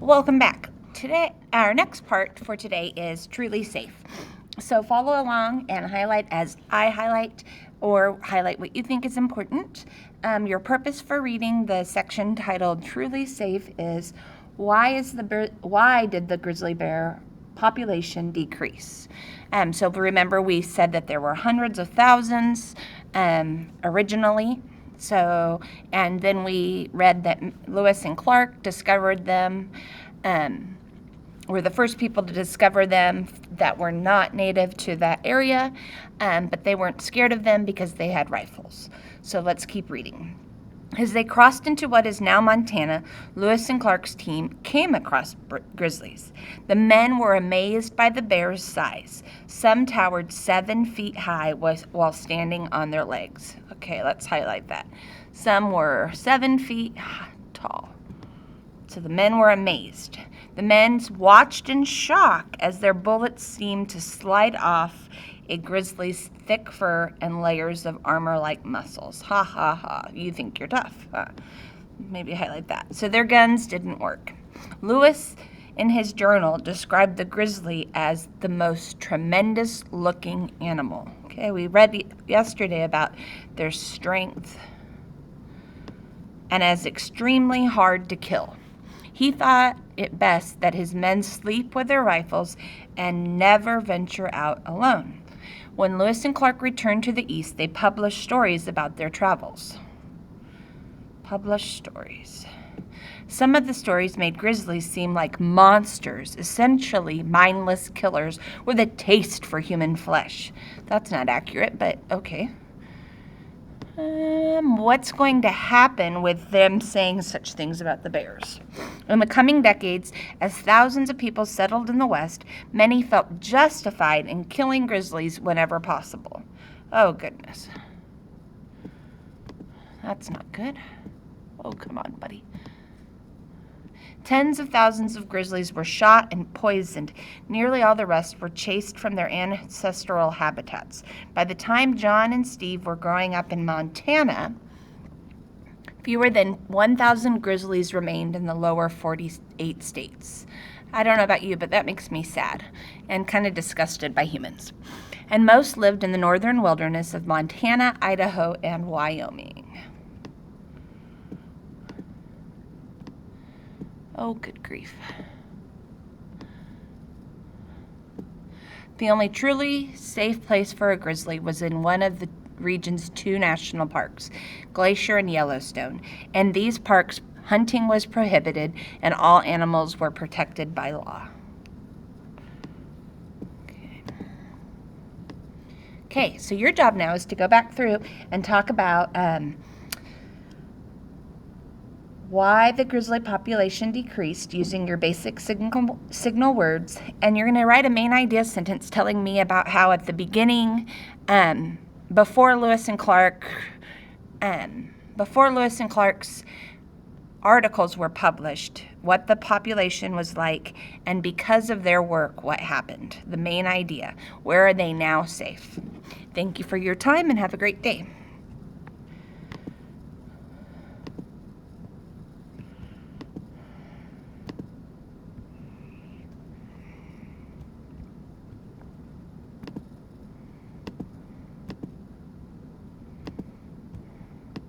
Welcome back. Today, our next part for today is truly safe. So follow along and highlight as I highlight, or highlight what you think is important. Your purpose for reading the section titled "Truly Safe" is why did the grizzly bear population decrease? So remember, we said that there were hundreds of thousands originally. So, and then we read that Lewis and Clark discovered them, were the first people to discover them that were not native to that area, but they weren't scared of them because they had rifles. So let's keep reading. As they crossed into what is now Montana, Lewis and Clark's team came across grizzlies. The men were amazed by the bears' size. Some towered 7 feet high while standing on their legs. Okay, let's highlight that. Some were 7 feet tall. So the men were amazed. The men watched in shock as their bullets seemed to slide off a grizzly's thick fur and layers of armor-like muscles. Ha ha ha, you think you're tough. Maybe highlight that. So their guns didn't work. Lewis, in his journal, described the grizzly as the most tremendous-looking animal. Okay, we read yesterday about their strength and as extremely hard to kill. He thought it best that his men sleep with their rifles and never venture out alone. When Lewis and Clark returned to the east, they published stories about their travels. Published stories. Some of the stories made grizzlies seem like monsters, essentially mindless killers with a taste for human flesh. That's not accurate, but okay. What's going to happen with them saying such things about the bears? In the coming decades, as thousands of people settled in the West, many felt justified in killing grizzlies whenever possible. Oh, goodness. That's not good. Oh, come on, buddy. Tens of thousands of grizzlies were shot and poisoned. Nearly all the rest were chased from their ancestral habitats. By the time John and Steve were growing up in Montana, fewer than 1,000 grizzlies remained in the lower 48 states. I don't know about you, but that makes me sad and kind of disgusted by humans. And most lived in the northern wilderness of Montana, Idaho, and Wyoming. Oh, good grief. The only truly safe place for a grizzly was in one of the region's 2 national parks, Glacier and Yellowstone. In these parks, hunting was prohibited and all animals were protected by law. Okay, so your job now is to go back through and talk about why the grizzly population decreased using your basic signal words, and you're going to write a main idea sentence telling me about how at the beginning, before Lewis and Clark's articles were published, what the population was like, and because of their work, what happened. The main idea. Where are they now safe? Thank you for your time and have a great day.